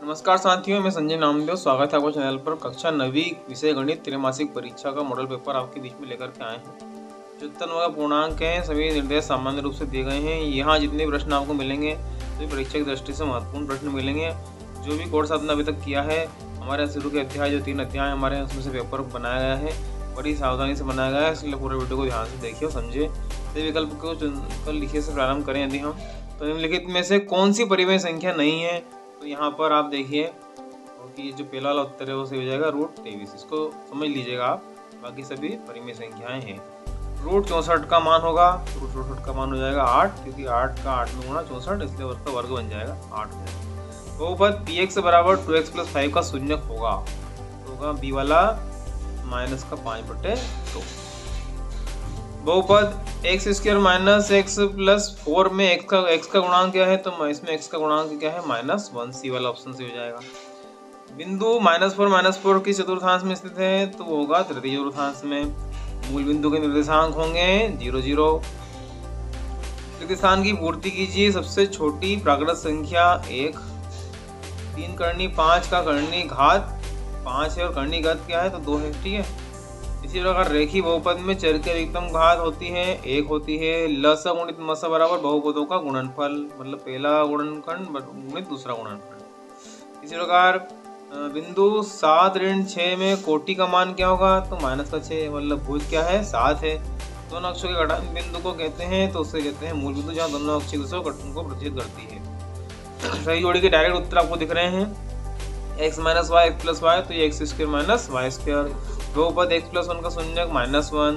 नमस्कार साथियों, मैं संजय नामदेव। स्वागत है आपको चैनल पर। कक्षा 9वीं विषय गणित त्रैमासिक परीक्षा का मॉडल पेपर आपके बीच में लेकर के आए हैं। 74 नंबर का पूर्णांक है। सभी निर्देश सामान्य रूप से दिए गए हैं। यहाँ जितने भी प्रश्न आपको मिलेंगे सभी परीक्षा की दृष्टि से महत्वपूर्ण प्रश्न मिलेंगे। जो भी कोर्स आपने अभी तक किया है, हमारे शुरू के अध्याय जो 3 अध्याय हमारे हैं उसमें से पेपर बनाया गया है, बड़ी सावधानी से बनाया गया है, इसलिए पूरे वीडियो को ध्यान से देखिए और समझिए। सही विकल्प को चुनकर लिखिए से प्रारंभ करें। यदि हम तो निम्नलिखित में से कौन सी परिमेय संख्या नहीं है, तो यहाँ पर आप देखिए कि जो पहला वाला उत्तर है वो सही हो जाएगा √23। इसको समझ लीजिएगा आप। बाकी सभी परिमेय संख्याएं हैं। √64 का मान होगा, √64 का मान हो जाएगा 8, क्योंकि 8 का 8 में गुणा 64, इसलिए उसका वर्ग बन जाएगा 8 हो जाएगा। बहुपद px बराबर 2x + 5 का शून्यक होगा, तो होगा b वाला माइनस का 5/2। बहुपद x² - x + 4 में x का गुणांक क्या है, तो इसमें x का गुणांक क्या है -1, सी वाला ऑप्शन से हो जाएगा। बिंदु -4 की चतुर्थांश में स्थित है, तो वो होगा तृतीय चतुर्थांश में। मूल बिंदु के निर्देशांक होंगे 0 0। तृतीय स्थान की पूर्ति कीजिए। सबसे छोटी प्राकृत संख्या 1, 3 करनी 5 का करनी घात 5 है और करनी घात क्या है, तो 2 है। ठीक है। इसी प्रकार रेखीय बहुपद में चर की अधिकतम घात होती है 1 होती है। लस गुणित मस बराबर बहुपदों का गुणनफल, मतलब पहला गुणनखंड गुणित दूसरा गुणनखंड। इसी प्रकार बिंदु 7 ऋण 6 में कोटि का मान क्या होगा, तो -6, मतलब भुज क्या है 7 है। दोनों अक्षों के घटांक बिंदु को कहते हैं, तो उससे कहते हैं मूल बिंदु, जहाँ दोनों अक्ष एक दूसरे को प्रतिच्छेद करती है। सही जोड़ी के डायरेक्ट उत्तर आपको दिख रहे हैं। x - y x + y, तो ये x² - y²। बहुपद x + 1 का शून्यक -1।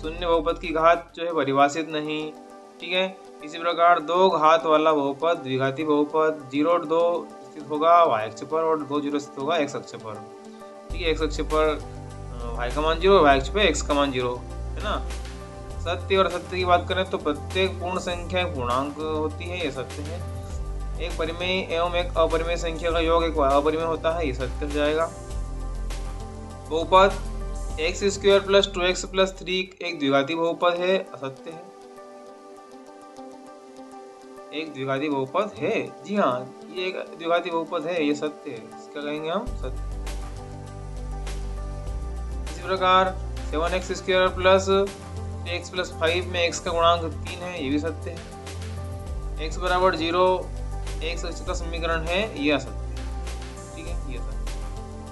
शून्य बहुपद की घात जो है परिभाषित नहीं। ठीक है। इसी प्रकार 2 घात वाला बहुपद द्विघाती बहुपद 0 और 2 स्थित होगा y अक्ष पर और 2 0 स्थित होगा x अक्ष पर। ठीक है। x अक्ष पर y का मान 0, y अक्ष पे x का मान 0 है ना। सत्य और असत्य की बात करें तो प्रत्येक पूर्ण संख्या एक पूर्णांक होती है, ये सत्य है। एक परिमेय एवं एक अपरिमेय संख्या का योग एक अपरिमेय होता है, ये सत्य हो जाएगा। बहुपद x² + 2x + 3 एक द्विघाती बहुपद है, असत्य है। एक द्विघाती बहुपद है, जी हाँ, ये एक द्विघाती बहुपद है, ये सत्य है। इसका कहेंगे हम सत्य। इसी प्रकार 7x² + x + 5 में x का गुणांक 3 है, ये भी सत्य है। x बराबर 0 x अक्ष का समीकरण है, ये असत्य है। ठीक है, ये सत्य।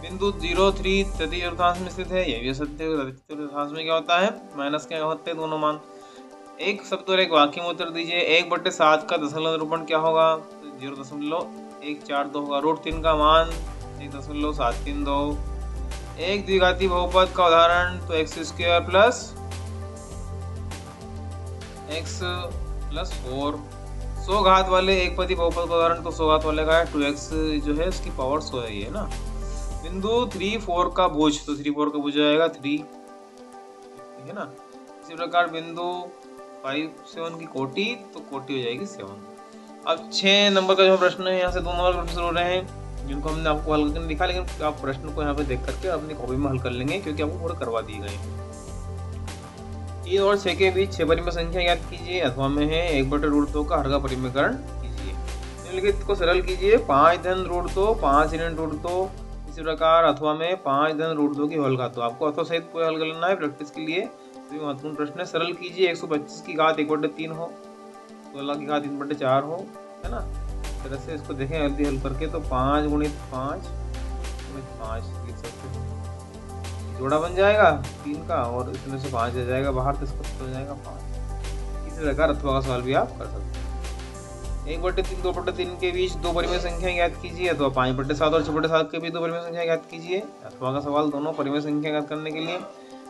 बिंदु 0 3 तृतीय चतुर्थांश में स्थित है, ये भी असत्य है। तृतीय चतुर्थांश में क्या होता है, माइनस क्या होते हैं दोनों मान। एक शब्द और एक वाक्य में उत्तर दीजिए। 1/7 का दशमलव निरूपण क्या होगा, 0.142 होगा। √3 का मान 1.732। एक द्विघाती बहुपद का उदाहरण, तो x² + x + 4। 100 घात वाले एक पदी बहुपद का उदाहरण, तो 100 घात वाले का है 2x जो है उसकी पावर 100 है, ये ना। बिंदु 3 4 का भुज, तो 3 4 का भुज आएगा 3, ठीक है ना। इसी प्रकार बिंदु 5 7 की कोटि, तो कोटि हो जाएगी 7। अब 6 नंबर का जो प्रश्न है, यहाँ से 2 नंबर प्रश्न हो रहे हैं जिनको हमने आपको हल करके दिखा, लेकिन आप प्रश्न को यहाँ पे देख करके अपनी कॉपी में हल कर लेंगे, क्योंकि आपको पूरा करवा दिए गए हैं। 3 और 6 के बीच 6 परिमेय संख्या याद कीजिए, अथवा में है 1/√2 का हर का परिमेयकरण कीजिए। निम्नलिखित को सरल कीजिए। 5 धन √2 5 ऋण √2। इसी प्रकार अथवा में 5 धन √2 की होल घात, तो आपको अथवा सहित कोई हल करना है प्रैक्टिस के लिए, तो महत्वपूर्ण प्रश्न है। सरल कीजिए। 125 की घात 1/3 हो, 16 की घात 3/4 हो, है ना। इस तरह से इसको देखें जल्दी हल करके, तो 5 × 5 × 5 लिख सकते हैं। जोड़ा बन जाएगा 3 का और इसमें से 5 आ जाएगा बाहर, तो इसको हो जाएगा 5। इसी प्रकार अथवा का सवाल भी आप कर सकते हैं। 1/3 2/3 के बीच 2 परिमेय संख्या ज्ञात कीजिए, अथवा 5/7 और 6/7 के बीच 2 परिमेय संख्या ज्ञात कीजिए। अथवा का सवाल दोनों परिमेय संख्या ज्ञात करने के लिए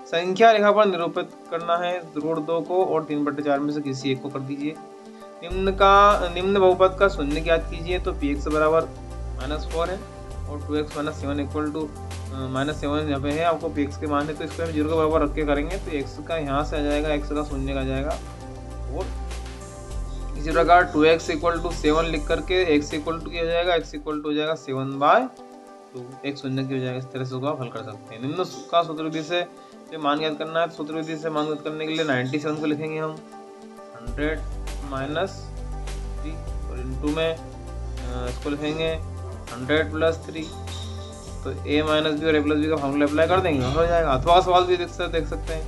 संख्या रेखा पर निरूपित करना है। √2 को और 3/4 में से किसी एक को कर दीजिए। निम्न बहुपद का शून्य ज्ञात कीजिए, तो px बराबर -4 है और 2x - 7 = -7 यहाँ पे है। आपको px के मान है, तो इसको हम 0 के बराबर रख के करेंगे, तो x का यहाँ से आ जाएगा, x का शून्य का जाएगा 4। इसी प्रकार 2x = 7 लिख करके x = क्या हो जाएगा, x = हो जाएगा 7/2, x शून्य की हो जाएगा। इस तरह से उसको हल कर सकते हैं। निम्न का सूत्र विधि से मान ज्ञात करना है, तो सूत्र विधि से मान ज्ञात करने के लिए 97 को लिखेंगे हम 100 - 3 और इंटू में इसको लिखेंगे 100 प्लस 3, तो a माइनस बी और a प्लस बी का फॉर्मूला अप्लाई कर देंगे, हो जाएगा। अथवा सवाल भी देख सकते हैं,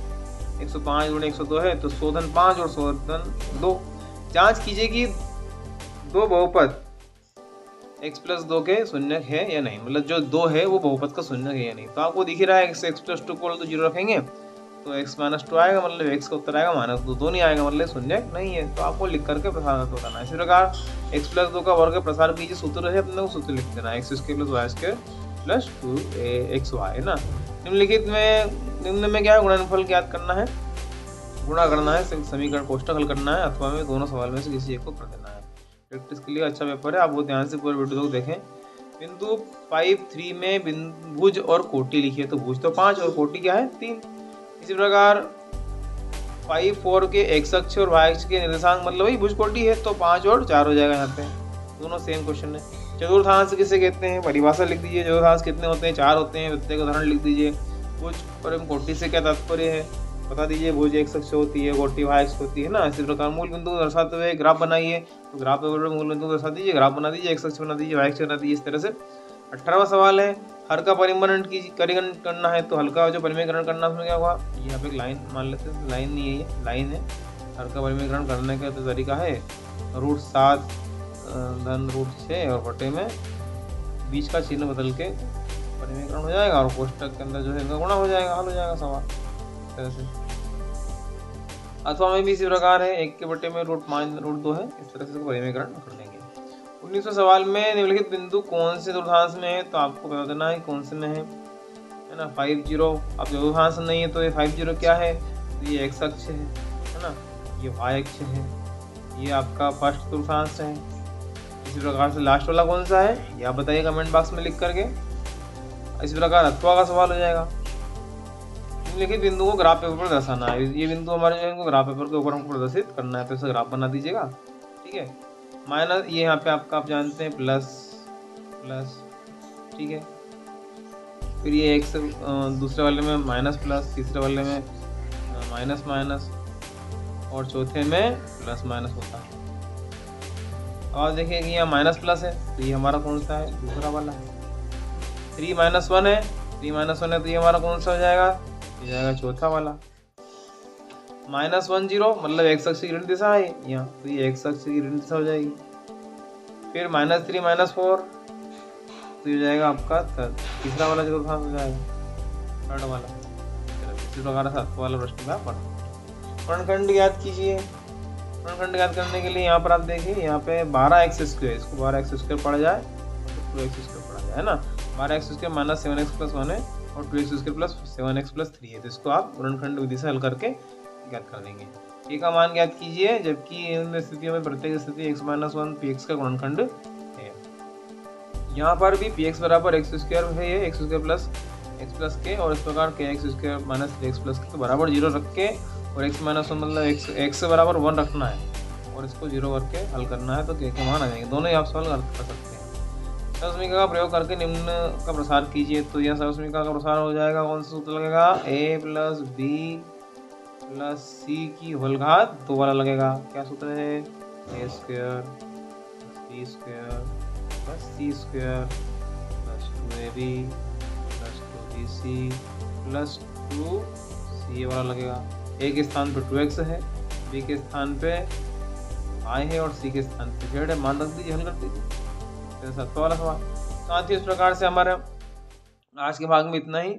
105 गुणे 102 है तो 100 धन 5 और 100 धन 2। जांच कीजिए कि दो बहुपद x प्लस 2 के शून्य है या नहीं, मतलब जो 2 है वो बहुपद का शून्य है या नहीं। तो आपको दिख ही रहा है x प्लस 2 को तो 0 रखेंगे तो x माइनस 2 आएगा, मतलब x का उत्तर आएगा -2, 2 नहीं आएगा मतलब शून्य नहीं है। तो आपको लिख करके प्रसार बताना है। इसी प्रकार x प्लस 2 का वर्ग प्रसार कीजिए, सूत्र है अपने को सूत्र लिख देना, x square plus Y square plus 2xy है ना। निम्न में क्या है, गुणनफल ज्ञात करना है, गुणा करना है, समीकरण कोष्ठक हल करना है, अथवा में दोनों सवाल में से किसी एक को कर देना है। प्रैक्टिस के लिए अच्छा पेपर है, आप बहुत ध्यान से पूरे वीडियो को देखें। बिंदु 5.3 में भुज और कोटि लिखिए, तो भुज तो 5 और कोटि क्या है 3। इसी प्रकार 5.4 के x अक्ष और y अक्ष के निर्देशांक मतलब वही भुज कोटि है, तो 5 और 4 हो जाएगा। यहाँ पे दोनों सेम क्वेश्चन है। चतुर्थांश किसे कहते हैं, परिभाषा लिख दीजिए। चतुर्थांश कितने होते हैं, 4 होते हैं। प्रत्येक उदाहरण लिख दीजिए। भुज और कोटि से क्या तात्पर्य है बता दीजिए। भुज x अक्ष होती है, कोटि y अक्ष होती है ना। इसी प्रकार मूल बिंदु को दर्शाते हुए ग्राफ बनाइए, तो ग्राफ पेपर में मूल बिंदु को दर्शा दीजिए, ग्राफ बना दीजिए, x अक्ष बना दीजिए, y अक्ष बना दीजिए। इस तरह से 18वां सवाल है, हर का परिमाण करना है, तो हल का जो परिमीकरण करना उसमें क्या हुआ, यहाँ पे एक लाइन मान लेते हैं, लाइन नहीं है ये लाइन है। हर का परिमीकरण करने का तो तरीका है √7 धन √6 और बटे में बीच का चिन्ह बदल के परिमीकरण हो जाएगा और कोष्टक के अंदर जो है इनका गुणा हो जाएगा, हल हो जाएगा सवाल इस तरह से। अथवा में भी इसी प्रकार है, 1 के बटे में √2 है, इस तरह से परिमीकरण कर लेंगे। 19वें सवाल में निम्नलिखित बिंदु कौन से चतुर्थांश में है, तो आपको बता देना है कौन से में है ना। 50 अब चतुर्थांश नहीं है तो ये 50 क्या है, तो ये x अक्ष है ना, ये y अक्ष है, ये आपका फर्स्ट चतुर्थांश है। इसी प्रकार से लास्ट वाला कौन सा है, ये आप बताइए कमेंट बॉक्स में लिख करके। इसी प्रकार अथवा का सवाल हो जाएगा। निम्नलिखित बिंदु को ग्राफ पेपर पर दर्शाना है। ये बिंदु हमारे जो है इनको ग्राफ पेपर के ऊपर हमको प्रदर्शित करना है, तो इसे ग्राफ बना दीजिएगा, ठीक है। माइनस ये यहाँ पे आपका आप जानते हैं प्लस प्लस, ठीक है। फिर ये x दूसरे वाले में माइनस प्लस, तीसरे वाले में माइनस माइनस और चौथे में प्लस माइनस होता है। अब आप देखिए कि यहाँ माइनस प्लस है, तो ये हमारा कौन सा है, दूसरा वाला है। 3 - 1 है, 3 - 1 है, तो ये हमारा कौन सा हो जाएगा, ये जाएगा चौथा वाला। -10 मतलब x अक्ष की ऋण दिशा है यहाँ, तो ये x अक्ष की ऋण दिशा हो जाएगी। फिर -3 - 4 तो ये जाएगा आपका तीसरा वाला चतुर्थांश हो जाएगा, थर्ड वाला। इसी प्रकार से अथवा वाला प्रश्न का वर्णखंड ज्ञात कीजिए। वर्णखंड ज्ञात करने के लिए यहाँ पर आप देखिए, यहाँ पे 12x², इसको 12x² पढ़ा जाए तो 2x² पढ़ा जाए ना। 12x² -7x + 1 है और 2x² + 7x + 3 है, तो इसको आप वर्णखंड विधि से हल करके ज्ञात कर देंगे। a का मान ज्ञात कीजिए, जबकि इन स्थितियों में प्रत्येक स्थिति x - 1 px का गुणनखंड है। यहाँ पर भी px बराबर x² है, ये x² + x + k, और इस प्रकार kx² - 3x + k को बराबर 0 रख के और x - 1 मतलब x से बराबर 1 रखना है और इसको 0 करके हल करना है, तो k के मान आ जाएंगे। दोनों ही आप सवाल कर सकते हैं। सहसमीका का प्रयोग करके निम्न का प्रसार कीजिए, तो यह सहसमीका का प्रसार हो जाएगा। कौन सा सूत्र लगेगा, a + b + c की होल घात 2 वाला लगेगा। क्या सूत्र है, a² + b² + c² + 2ab + 2bc + 2c वाला लगेगा। a के स्थान पे 2x है, b के स्थान पे y है और c के स्थान पे z है। मान रख दीजिए, हल कर दीजिए। 7वां वाला सवाल। साथ ही इस प्रकार से हमारे आज के भाग में इतना ही।